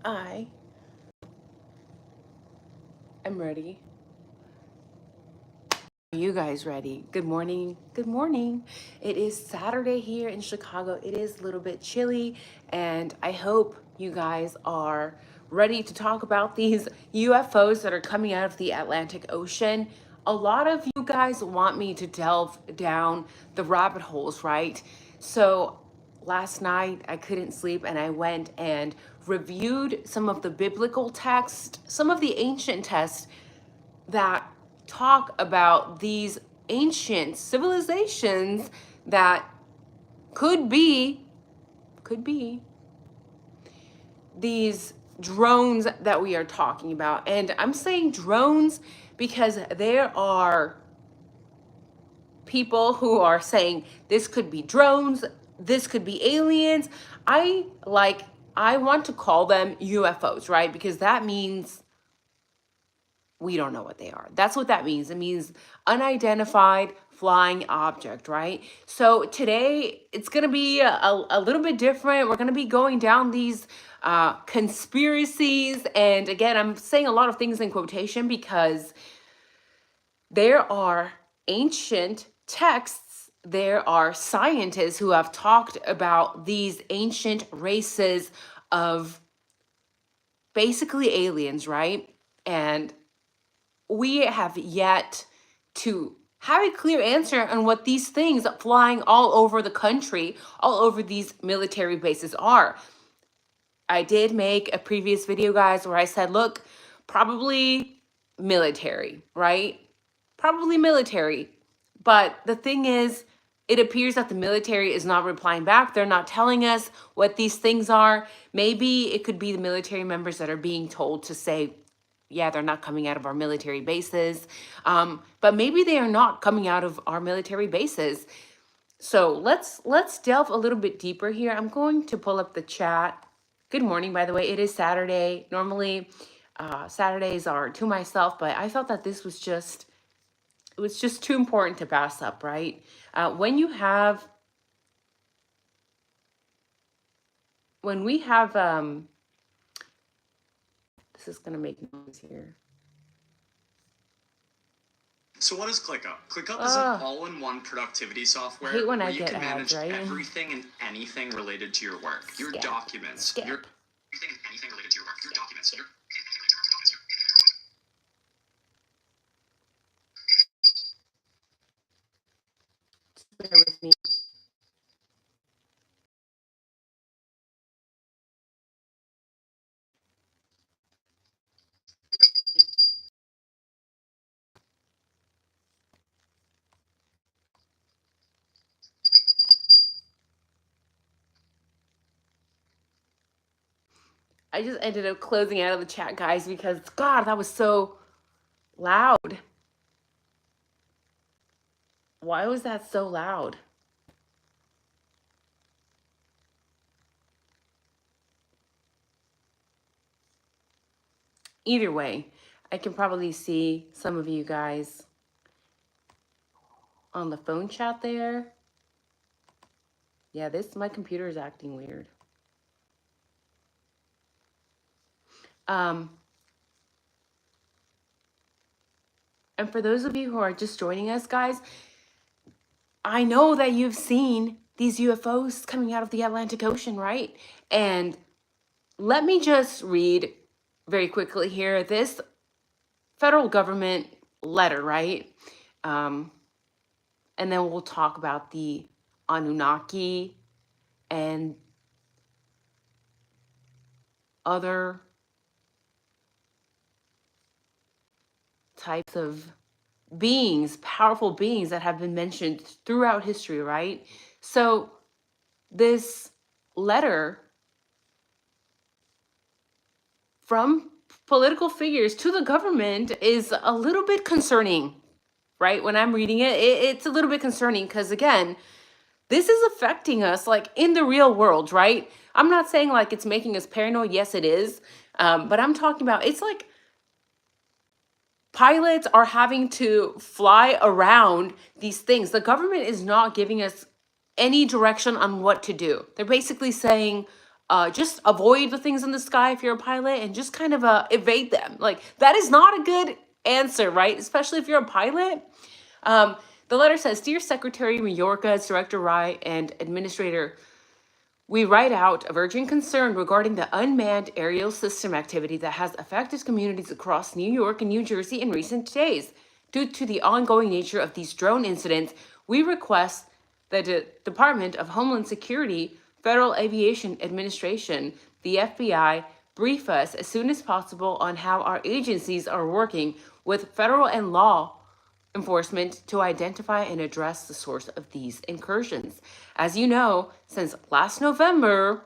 I am ready. Are you guys ready? Good morning. Good morning. It is Saturday here in Chicago. It is a little bit chilly, and I hope you guys are ready to talk about these UFOs that are coming out of the Atlantic Ocean. A lot of you guys want me to delve down the rabbit holes, right? So last night I couldn't sleep and I went and reviewed some of the biblical text, some of the ancient texts that talk about these ancient civilizations that could be these drones that we are talking about. And I'm saying drones because there are people who are saying this could be drones, this could be aliens. I want to call them UFOs, right? Because that means we don't know what they are. That's what that means. It means unidentified flying object, right? So today it's going to be a little bit different. We're going to be going down these conspiracies. And again, I'm saying a lot of things in quotation because there are ancient texts, there are scientists who have talked about these ancient races of basically aliens, right? And we have yet to have a clear answer on what these things flying all over the country, all over these military bases are. I did make a previous video, guys, where I said, look, probably military, right? Probably military. But the thing is, it appears that the military is not replying back. They're not telling us what these things are. Maybe it could be the military members that are being told to say, yeah, they're not coming out of our military bases. But maybe they are not coming out of our military bases. So let's delve a little bit deeper here. I'm going to pull up the chat. Good morning, by the way. It is Saturday. Normally, Saturdays are to myself, but I felt that this was just, it was just too important to pass up, right? When we have, this is gonna make noise here. So what is ClickUp? ClickUp is an all-in-one productivity software where you can manage everything and anything related to your work. Your documents. Your anything related to your work. Your documents. Bear with me. I just ended up closing out of the chat, guys, because God, that was so loud. Why was that so loud? Either way, I can probably see some of you guys on the phone chat there. Yeah, my computer is acting weird. And for those of you who are just joining us, guys, I know that you've seen these UFOs coming out of the Atlantic Ocean, right? And let me just read very quickly here this federal government letter, right? And then we'll talk about the Anunnaki and other types of beings, powerful beings that have been mentioned throughout history, right? So this letter from political figures to the government is a little bit concerning, right? When I'm reading it, it's a little bit concerning because, again, this is affecting us like in the real world, right? I'm not saying like it's making us paranoid. Yes, it is. But I'm talking about it's like pilots are having to fly around these things. The government is not giving us any direction on what to do. They're basically saying, just avoid the things in the sky if you're a pilot and just kind of evade them. Like, that is not a good answer, right? Especially if you're a pilot. The letter says, Dear Secretary Mayorkas, Director Wright, and Administrator, we write out of urgent concern regarding the unmanned aerial system activity that has affected communities across New York and New Jersey in recent days. Due to the ongoing nature of these drone incidents, we request that the Department of Homeland Security, Federal Aviation Administration, the FBI, brief us as soon as possible on how our agencies are working with federal and law enforcement to identify and address the source of these incursions. As you know, since last November,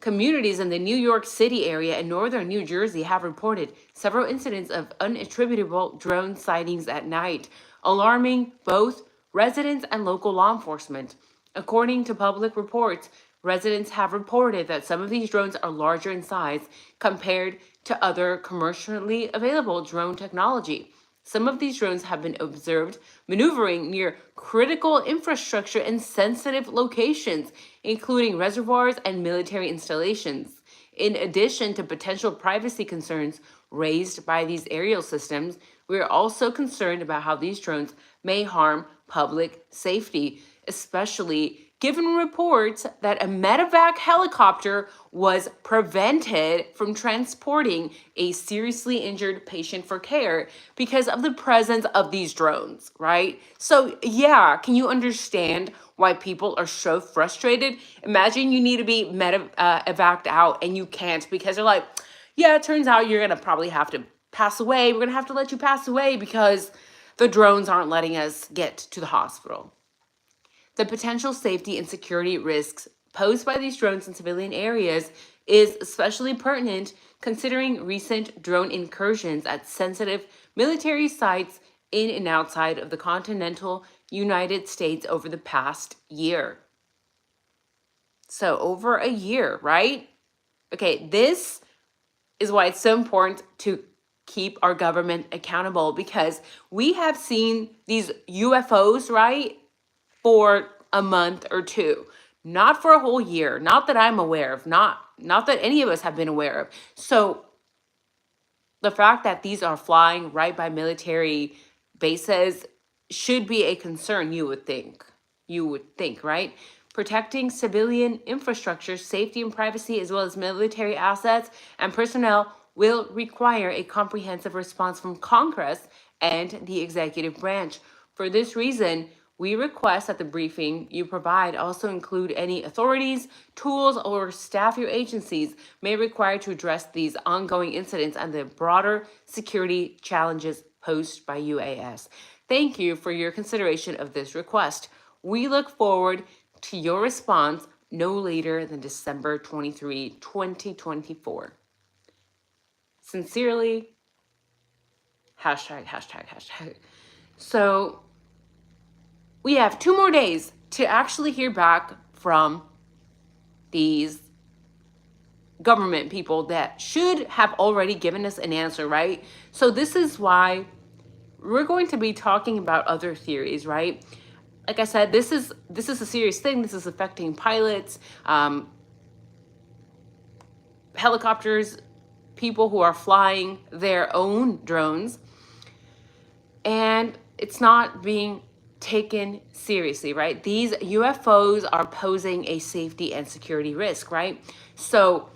communities in the New York City area and northern New Jersey have reported several incidents of unattributable drone sightings at night, alarming both residents and local law enforcement. According to public reports, residents have reported that some of these drones are larger in size compared to other commercially available drone technology. Some of these drones have been observed maneuvering near critical infrastructure and sensitive locations, including reservoirs and military installations. In addition to potential privacy concerns raised by these aerial systems, we are also concerned about how these drones may harm public safety, especially given reports that a medevac helicopter was prevented from transporting a seriously injured patient for care because of the presence of these drones, right? So, yeah, can you understand why people are so frustrated? Imagine you need to be evac'd out and you can't because they're like, yeah, it turns out you're going to probably have to pass away. We're going to have to let you pass away because the drones aren't letting us get to the hospital. The potential safety and security risks posed by these drones in civilian areas is especially pertinent considering recent drone incursions at sensitive military sites in and outside of the continental United States over the past year. So over a year, right? Okay, this is why it's so important to keep our government accountable, because we have seen these UFOs, right, for a month or two, not for a whole year, not that I'm aware of, not that any of us have been aware of. So the fact that these are flying right by military bases should be a concern, you would think, right? Protecting civilian infrastructure, safety and privacy, as well as military assets and personnel will require a comprehensive response from Congress and the executive branch. For this reason, we request that the briefing you provide also include any authorities, tools, or staff your agencies may require to address these ongoing incidents and the broader security challenges posed by UAS. Thank you for your consideration of this request. We look forward to your response no later than December 23, 2024. Sincerely, #. So we have 2 more days to actually hear back from these government people that should have already given us an answer, right? So this is why we're going to be talking about other theories, right? Like I said, this is a serious thing. This is affecting pilots, helicopters, people who are flying their own drones, and it's not being taken seriously, right? These UFOs are posing a safety and security risk, right? So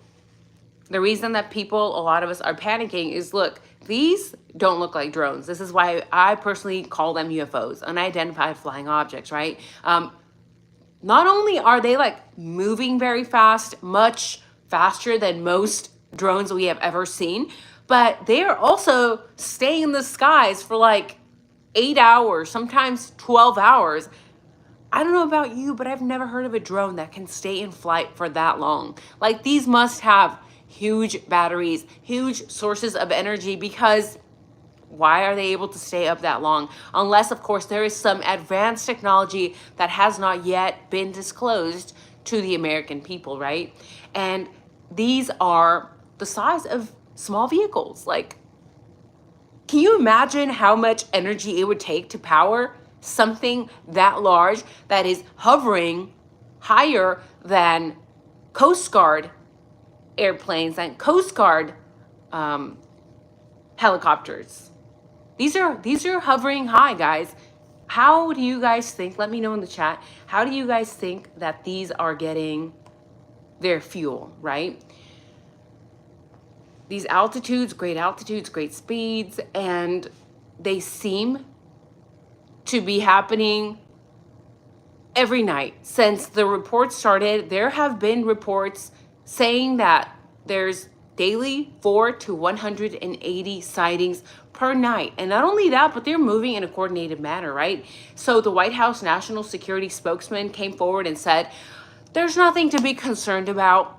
the reason that a lot of us are panicking is, look, these don't look like drones. This is why I personally call them UFOs, unidentified flying objects, right? Not only are they like moving very fast, much faster than most drones we have ever seen, but they are also staying in the skies for like 8 hours, sometimes 12 hours. I don't know about you, but I've never heard of a drone that can stay in flight for that long. Like, these must have huge batteries, huge sources of energy, because why are they able to stay up that long? Unless, of course, there is some advanced technology that has not yet been disclosed to the American people, right? And these are the size of small vehicles. Like, can you imagine how much energy it would take to power something that large that is hovering higher than Coast Guard airplanes and Coast Guard helicopters. These are hovering high, guys. How do you guys think? Let me know in the chat. How do you guys think that these are getting their fuel, right? These altitudes, great speeds, and they seem to be happening every night. Since the report started, there have been reports saying that there's daily 4 to 180 sightings per night. And not only that, but they're moving in a coordinated manner, right? So the White House National Security spokesman came forward and said, there's nothing to be concerned about.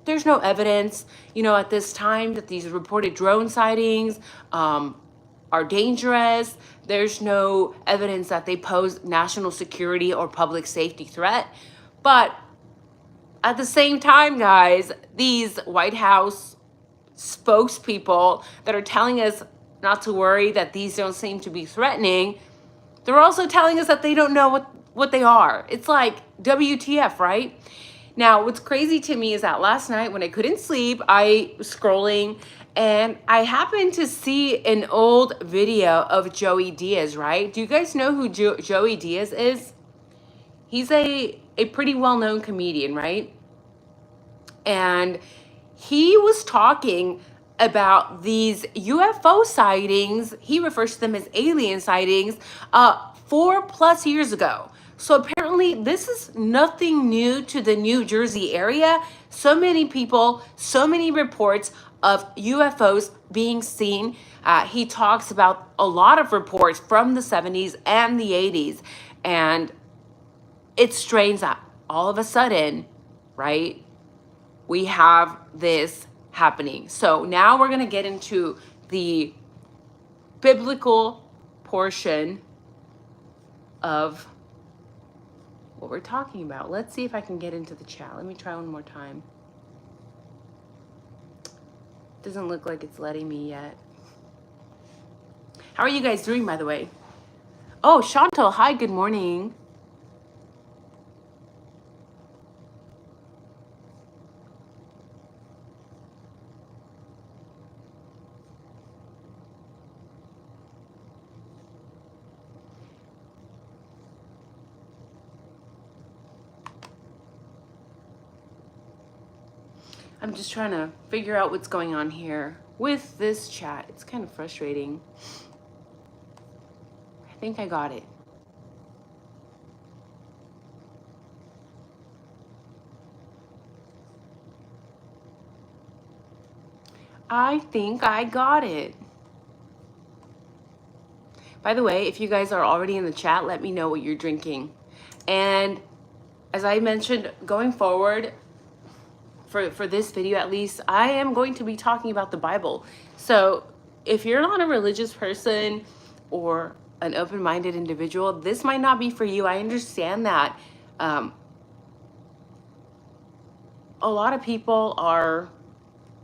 There's no evidence, at this time that these reported drone sightings are dangerous. There's no evidence that they pose national security or public safety threat. But at the same time, guys, these White House spokespeople that are telling us not to worry, that these don't seem to be threatening, they're also telling us that they don't know what they are. It's like WTF, right? Now, what's crazy to me is that last night when I couldn't sleep, I was scrolling and I happened to see an old video of Joey Diaz, right? Do you guys know who Joey Diaz is? He's a pretty well-known comedian, right? And he was talking about these UFO sightings. He refers to them as alien sightings 4+ years ago. So apparently this is nothing new to the New Jersey area. So many people, so many reports of UFOs being seen. He talks about a lot of reports from the 70s and the 80s. And it's strange that all of a sudden, right, we have this happening. So now we're going to get into the biblical portion of what we're talking about. Let's see if I can get into the chat. Let me try one more time. Doesn't look like it's letting me yet. How are you guys doing, by the way? Oh, Chantal, hi, good morning. I'm just trying to figure out what's going on here with this chat. It's kind of frustrating. I think I got it. I think I got it. By the way, if you guys are already in the chat, let me know what you're drinking. And as I mentioned, going forward, for this video at least, I am going to be talking about the Bible. So if you're not a religious person or an open-minded individual, this might not be for you. I understand that a lot of people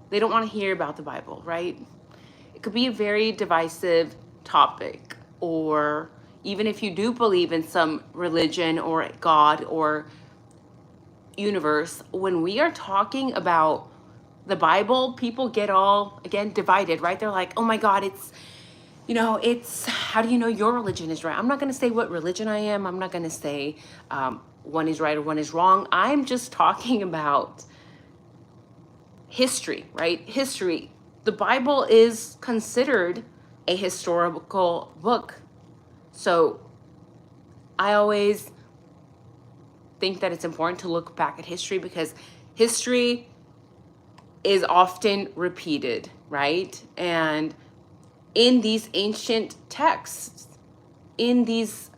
they don't want to hear about the Bible, right? It could be a very divisive topic, or even if you do believe in some religion or God or universe, when we are talking about the Bible, people get all, again, divided, right? They're like, oh my God, it's how do you know your religion is right? I'm not going to say what religion I am. I'm not going to say one is right or one is wrong. I'm just talking about history, right? History. The Bible is considered a historical book. So I always think that it's important to look back at history, because history is often repeated, right? And in these ancient texts, in these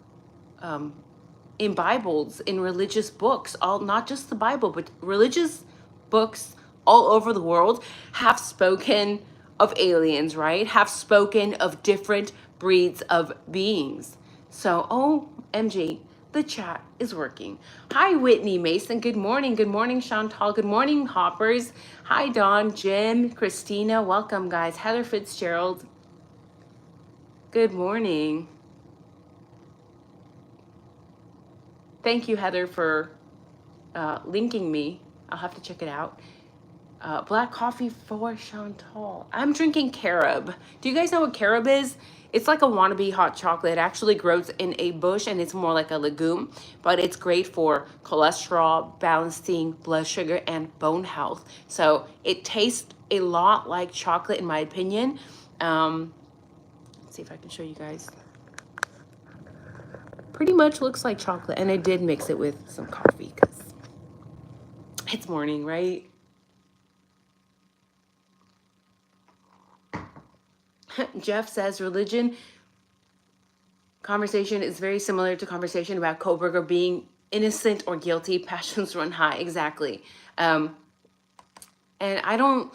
in Bibles, in religious books, not just the Bible, but religious books all over the world have spoken of aliens, right? Have spoken of different breeds of beings. So, OMG, the chat is working. Hi, Whitney Mason. Good morning. Good morning, Chantal. Good morning, Hoppers. Hi, Dawn, Jim, Christina. Welcome, guys. Heather Fitzgerald. Good morning. Thank you, Heather, for linking me. I'll have to check it out. Black coffee for Chantal. I'm drinking carob. Do you guys know what carob is? It's like a wannabe hot chocolate. It actually grows in a bush and it's more like a legume, but it's great for cholesterol, balancing blood sugar, and bone health. So it tastes a lot like chocolate in my opinion. Let's see if I can show you guys. Pretty much looks like chocolate, and I did mix it with some coffee because it's morning, right? Jeff says religion conversation is very similar to conversation about Kohlberger being innocent or guilty. Passions run high. Exactly. And I don't.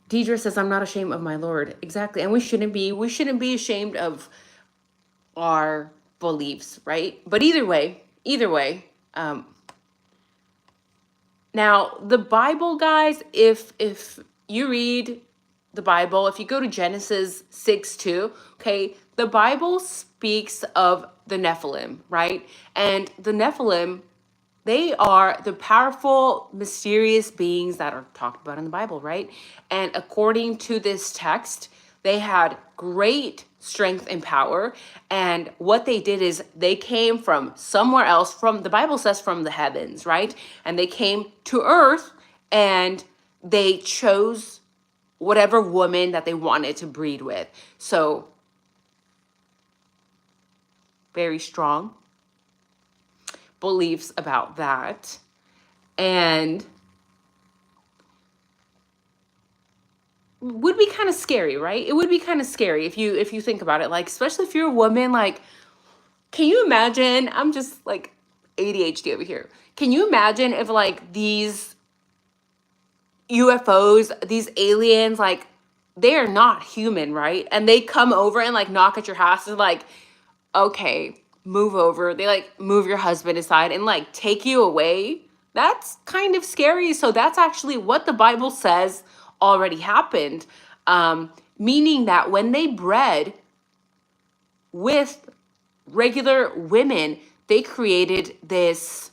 Deidre says, I'm not ashamed of my Lord. Exactly. And we shouldn't be. We shouldn't be ashamed of our beliefs, right? But either way. Now, the Bible, guys, if you read the Bible, if you go to Genesis 6:2, okay, the Bible speaks of the Nephilim, right? And the Nephilim, they are the powerful, mysterious beings that are talked about in the Bible, right? And according to this text, they had great strength and power. And what they did is they came from somewhere else, from the Bible says from the heavens, right? And they came to earth and they chose whatever woman that they wanted to breed with. So very strong beliefs about that. And would be kind of scary, right? It would be kind of scary if you think about it, like especially if you're a woman. Like, can you imagine? I'm just like ADHD over here. Can you imagine if like these UFOs, these aliens, like they are not human, right? And they come over and like knock at your house and like, okay, move over. They like move your husband aside and like take you away. That's kind of scary. So that's actually what the Bible says already happened. Meaning that when they bred with regular women, they created this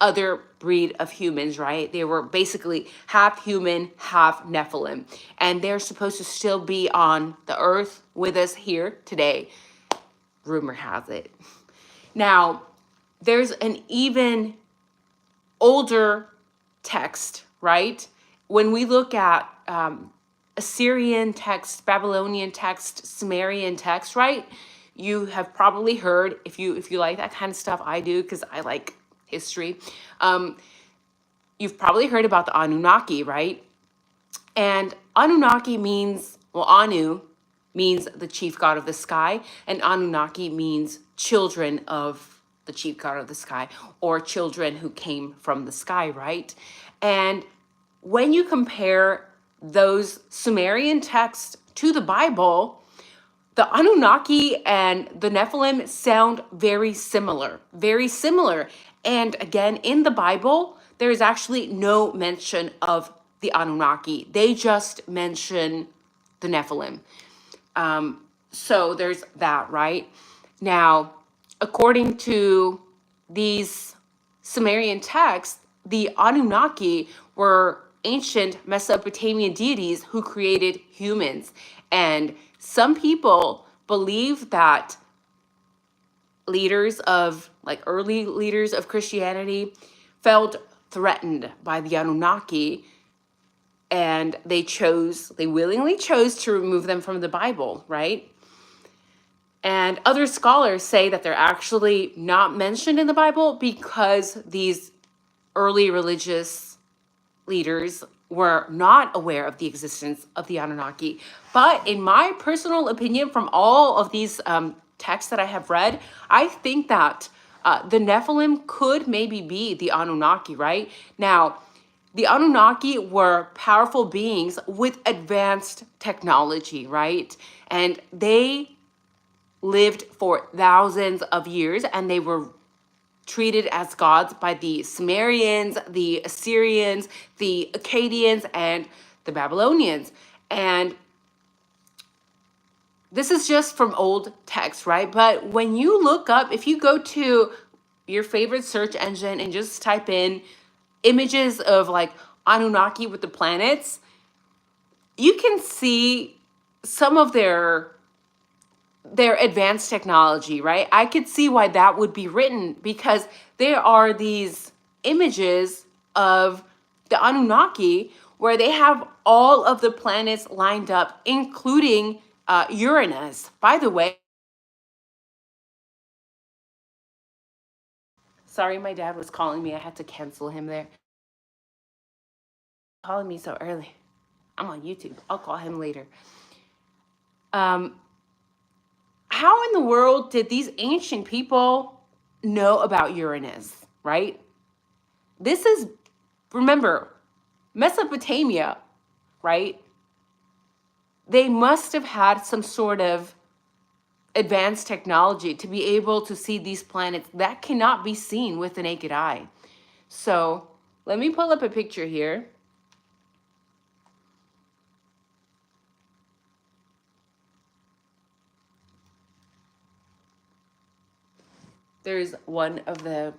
other breed of humans, right? They were basically half human, half Nephilim. And they're supposed to still be on the earth with us here today. Rumor has it. Now, there's an even older text, right? When we look at Assyrian text, Babylonian text, Sumerian text, right? You have probably heard, if you like that kind of stuff, I do because I like history. You've probably heard about the Anunnaki, right? And Anunnaki means, well, Anu means the chief god of the sky, and Anunnaki means children of the chief god of the sky, or children who came from the sky, right? And when you compare those Sumerian texts to the Bible, the Anunnaki and the Nephilim sound very similar, very similar. And again, in the Bible, there is actually no mention of the Anunnaki. They just mention the Nephilim. So there's that, right? Now, according to these Sumerian texts, the Anunnaki were ancient Mesopotamian deities who created humans. And some people believe that leaders of, like early leaders of Christianity, felt threatened by the Anunnaki, and they willingly chose to remove them from the Bible, right? And other scholars say that they're actually not mentioned in the Bible because these early religious leaders were not aware of the existence of the Anunnaki. But in my personal opinion, from all of these texts that I have read, I think that the Nephilim could maybe be the Anunnaki, right? Now, the Anunnaki were powerful beings with advanced technology, right? And they lived for thousands of years, and they were treated as gods by the Sumerians, the Assyrians, the Akkadians, and the Babylonians. And this is just from old text, right? But when you look up, if you go to your favorite search engine and just type in images of like Anunnaki with the planets, you can see some of their advanced technology, right? I could see why that would be written, because there are these images of the Anunnaki where they have all of the planets lined up, including Uranus. By the way, sorry, my dad was calling me. I had to cancel him there. Calling me so early. I'm on YouTube. I'll call him later. How in the world did these ancient people know about Uranus, right? This is, remember, Mesopotamia, right? They must have had some sort of advanced technology to be able to see these planets that cannot be seen with the naked eye. So let me pull up a picture here. There's one of the,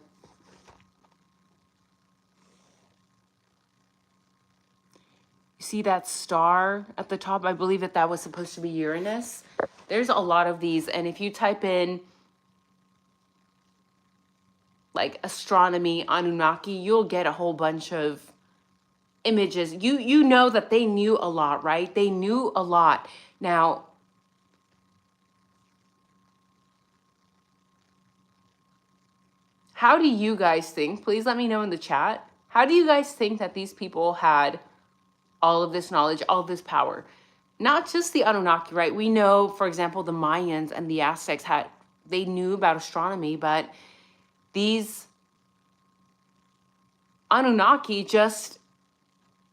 you see that star at the top? I believe that was supposed to be Uranus. There's a lot of these, and if you type in like astronomy Anunnaki, you'll get a whole bunch of images. You know that they knew a lot, right? They knew a lot. Now, how do you guys think? Please let me know in the chat. How do you guys think that these people had all of this knowledge, all of this power? Not just the Anunnaki, right? We know, for example, the Mayans and the Aztecs they knew about astronomy, but these Anunnaki, just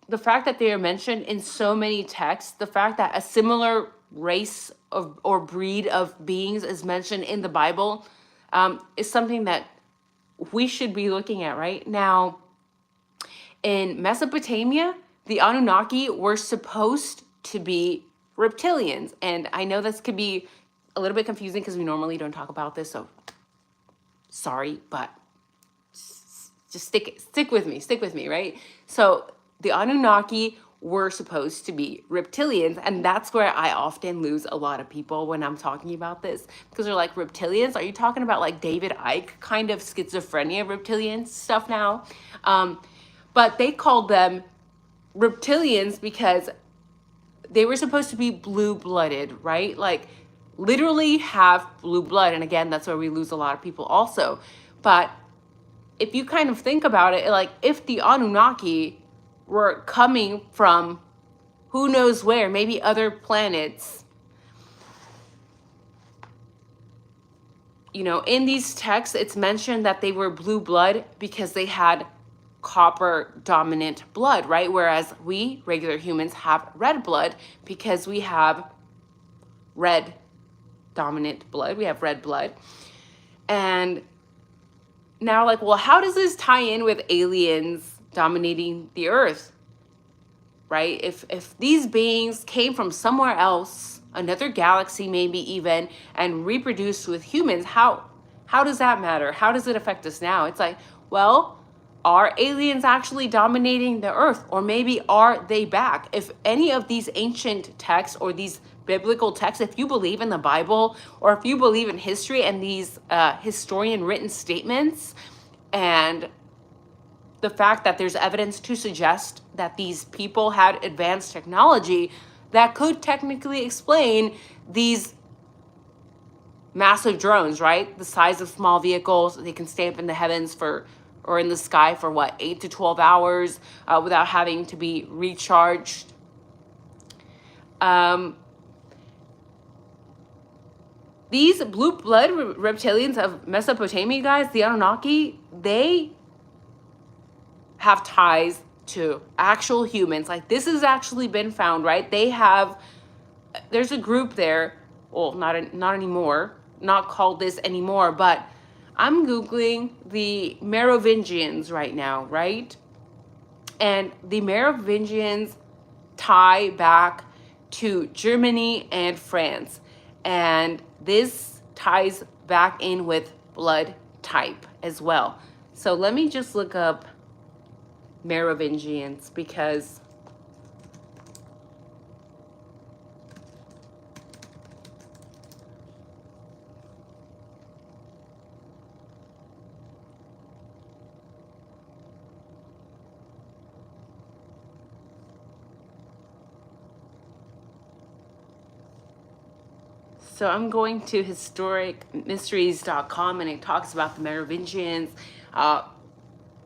the fact that they are mentioned in so many texts, the fact that a similar race or breed of beings is mentioned in the Bible, is something that we should be looking at right now. In Mesopotamia, the Anunnaki were supposed to be reptilians. And I know this could be a little bit confusing because we normally don't talk about this, so sorry, but just stick with me, right? So the Anunnaki were supposed to be reptilians, and that's where I often lose a lot of people when I'm talking about this, because they're like, reptilians? Are you talking about like David Icke kind of schizophrenia reptilian stuff now? But they called them reptilians because they were supposed to be blue-blooded, right? Like literally have blue blood. And again, that's where we lose a lot of people also. But if you kind of think about it, like if the Anunnaki were coming from who knows where, maybe other planets, you know, in these texts, it's mentioned that they were blue blood because they had copper dominant blood, right? Whereas we regular humans have red blood because we have red dominant blood. We have red blood. And now, like, well, how does this tie in with aliens dominating the earth, right? If these beings came from somewhere else, another galaxy maybe even, and reproduced with humans, how does that matter? How does it affect us now? It's like, well, are aliens actually dominating the earth? Or maybe are they back? If any of these ancient texts or these biblical texts, if you believe in the Bible, or if you believe in history and these historian written statements, and the fact that there's evidence to suggest that these people had advanced technology, that could technically explain these massive drones, right? The size of small vehicles. They can stay up in the heavens or in the sky for what, 8 to 12 hours without having to be recharged. These blue blood reptilians of Mesopotamia, guys, the Anunnaki, they have ties to actual humans. Like, this has actually been found, right? There's a group there, well, not anymore, not called this anymore, but I'm Googling the Merovingians right now, right? And the Merovingians tie back to Germany and France. And this ties back in with blood type as well. So let me just look up Merovingians, because so I'm going to historicmysteries.com, and it talks about the Merovingians.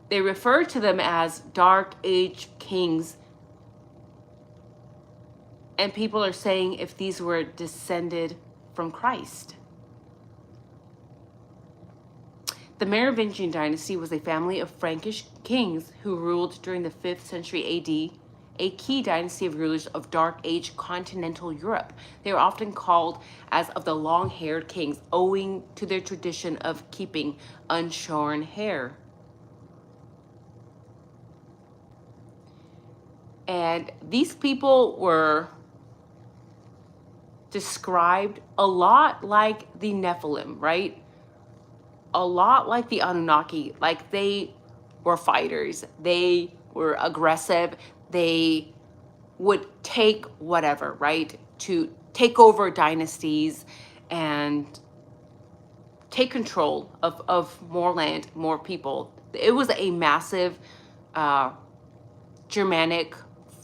They refer to them as Dark Age kings. And people are saying if these were descended from Christ. The Merovingian dynasty was a family of Frankish kings who ruled during the 5th century AD, a key dynasty of rulers of Dark Age continental Europe. They are often called as of the long-haired kings, owing to their tradition of keeping unshorn hair. And these people were described a lot like the Nephilim, right? A lot like the Anunnaki. Like, they were fighters. They were aggressive. They would take whatever, right? To take over dynasties and take control of more land, more people. It was a massive Germanic,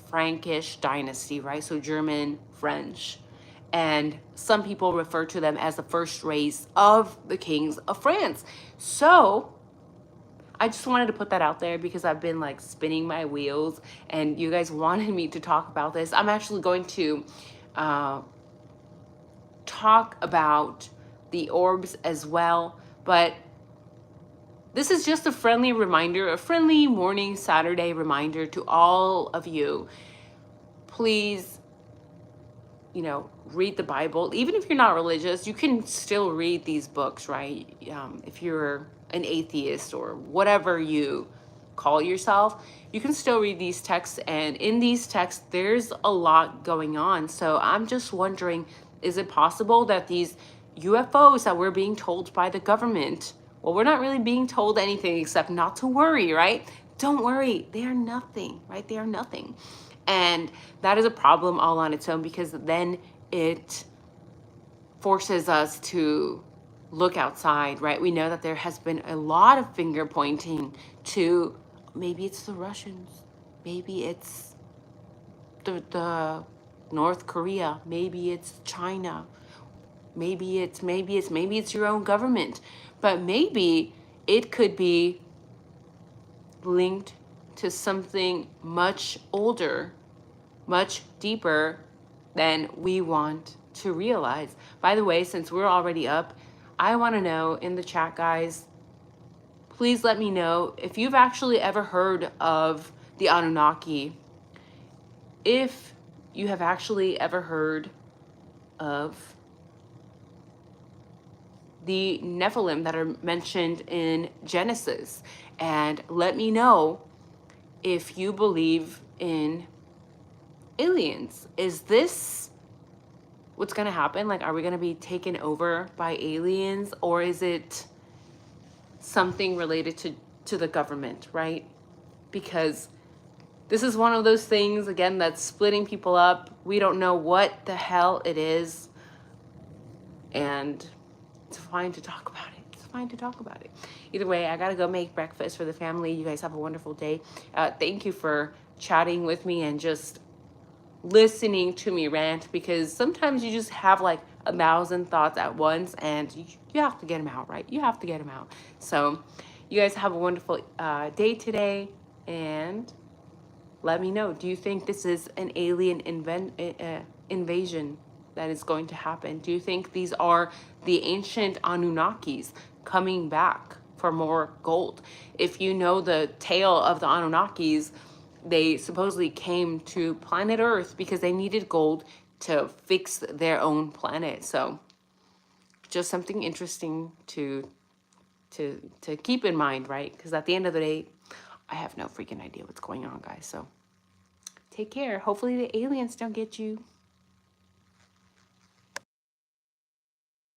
Frankish dynasty, right? So German, French. And some people refer to them as the first race of the kings of France. So I just wanted to put that out there because I've been like spinning my wheels and you guys wanted me to talk about this. I'm actually going to talk about the orbs as well, but this is just a friendly reminder, a friendly morning Saturday reminder to all of you. Please, you know, read the Bible. Even if you're not religious, you can still read these books, right? If you're an atheist or whatever you call yourself, you can still read these texts. And in these texts, there's a lot going on. So I'm just wondering, is it possible that these UFOs that we're being told by the government, well, we're not really being told anything except not to worry, right? Don't worry, they are nothing, right? They are nothing. And that is a problem all on its own, because then it forces us to look outside, right? We know that there has been a lot of finger pointing to maybe it's the Russians, maybe it's the North Korea, maybe it's China, maybe it's your own government, but maybe it could be linked to something much older, much deeper than we want to realize. By the way, since we're already up, I want to know in the chat, guys, please let me know if you've actually ever heard of the Anunnaki, if you have actually ever heard of the Nephilim that are mentioned in Genesis, and let me know if you believe in aliens. Is this what's going to happen? Like, are we going to be taken over by aliens, or is it something related to the government, right? Because this is one of those things, again, that's splitting people up. We don't know what the hell it is, and it's fine to talk about it. It's fine to talk about it. Either way, I gotta go make breakfast for the family. You guys have a wonderful day. Thank you for chatting with me and just listening to me rant, because sometimes you just have like 1,000 thoughts at once and you have to get them out, right? You have to get them out. So you guys have a wonderful day today, and let me know, do you think this is an alien invasion that is going to happen? Do you think these are the ancient Anunnakis coming back for more gold? If you know the tale of the Anunnakis, they supposedly came to planet Earth because they needed gold to fix their own planet. So just something interesting to keep in mind, right? Because at the end of the day, I have no freaking idea what's going on, guys. So take care. Hopefully the aliens don't get you.